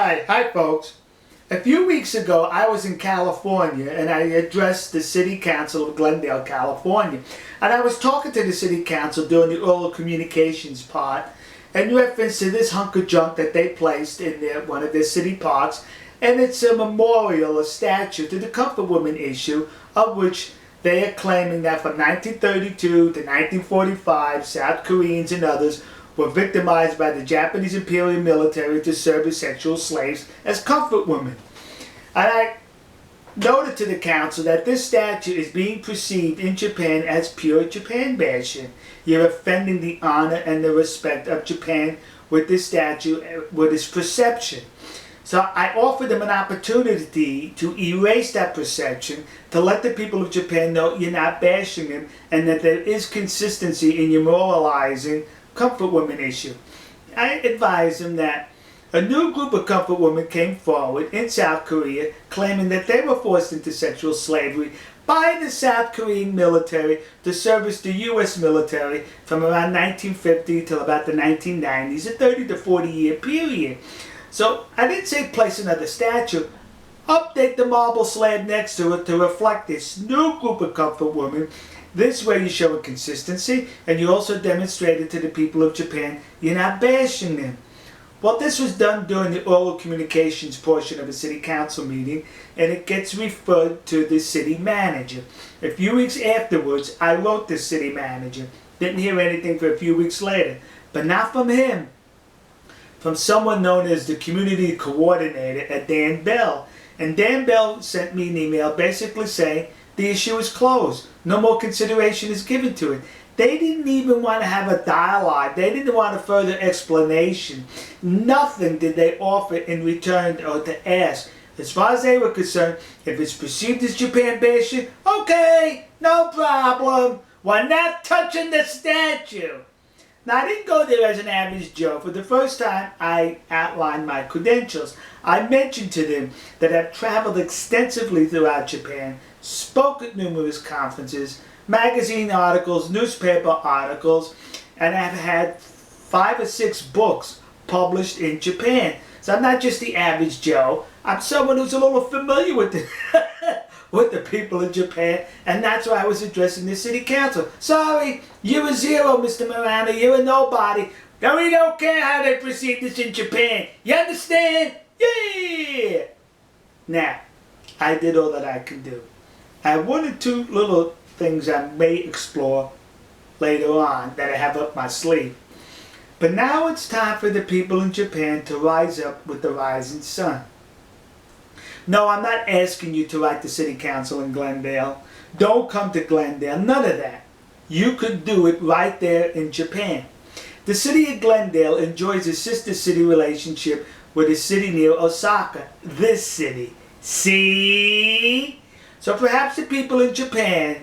Hi folks. A few weeks ago I was in California and I addressed the City Council of Glendale, California. And I was talking to the City Council during the oral communications part in reference to this hunk of junk that they placed in one of their city parks. And it's a memorial, a statue to the comfort woman issue, of which they are claiming that from 1932 to 1945 South Koreans and others were victimized by the Japanese Imperial military to serve as sexual slaves as comfort women. And I noted to the council that this statue is being perceived in Japan as pure Japan bashing. You're offending the honor and the respect of Japan with this statue, with its perception. So I offered them an opportunity to erase that perception, to let the people of Japan know you're not bashing them and that there is consistency in your moralizing comfort women issue. I advised them that a new group of comfort women came forward in South Korea claiming that they were forced into sexual slavery by the South Korean military to service the U.S. military from around 1950 till about the 1990s, a 30 to 40 year period. So I didn't say place another statue. Update the marble slab next to it to reflect this new group of comfort women. This way you show a consistency, and you also demonstrated to the people of Japan you're not bashing them. Well, this was done during the oral communications portion of a city council meeting, and it gets referred to the city manager. A few weeks afterwards, I wrote the city manager. Didn't hear anything for a few weeks later, but not from him. From someone known as the community coordinator at Dan Bell. And Dan Bell sent me an email basically saying the issue is closed. No more consideration is given to it. They didn't even want to have a dialogue. They didn't want a further explanation. Nothing did they offer in return or to ask. As far as they were concerned, if it's perceived as Japan bashing, okay, no problem. We're not touching the statue. Now, I didn't go there as an average Joe. For the first time, I outlined my credentials. I mentioned to them that I've traveled extensively throughout Japan, spoke at numerous conferences, magazine articles, newspaper articles, and I've had 5 or 6 books published in Japan. So I'm not just the average Joe. I'm someone who's a little familiar with with the people of Japan, and that's why I was addressing the city council. Sorry, you're a zero, Mr. Miranda. You're a nobody. We don't care how they perceive this in Japan. You understand? Yeah! Now, I did all that I could do. I have 1 or 2 little things I may explore later on that I have up my sleeve. But now it's time for the people in Japan to rise up with the rising sun. No, I'm not asking you to write the city council in Glendale. Don't come to Glendale. None of that. You could do it right there in Japan. The city of Glendale enjoys a sister city relationship with a city near Osaka. This city. See? So perhaps the people in Japan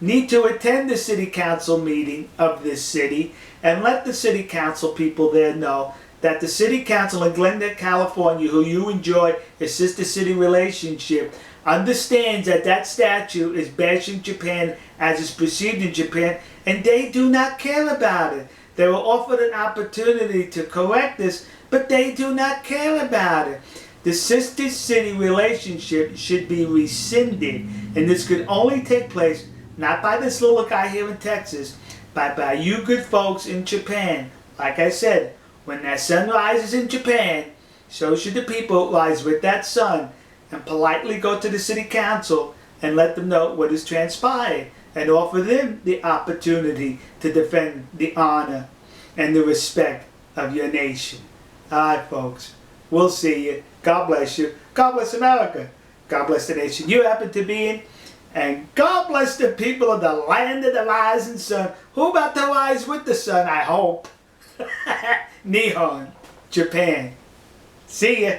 need to attend the city council meeting of this city and let the city council people there know that the city council in Glendale, California, who you enjoy a sister city relationship, understands that that statue is bashing Japan as is perceived in Japan, and they do not care about it. They were offered an opportunity to correct this, but they do not care about it. The sister city relationship should be rescinded, and this could only take place not by this little guy here in Texas, but by you good folks in Japan. Like I said, when that sun rises in Japan, so should the people rise with that sun and politely go to the city council and let them know what has transpired and offer them the opportunity to defend the honor and the respect of your nation. Alright folks, we'll see you. God bless you. God bless America. God bless the nation you happen to be in. And God bless the people of the land of the rising sun. Who about to rise with the sun, I hope. Nihon, Japan. See ya.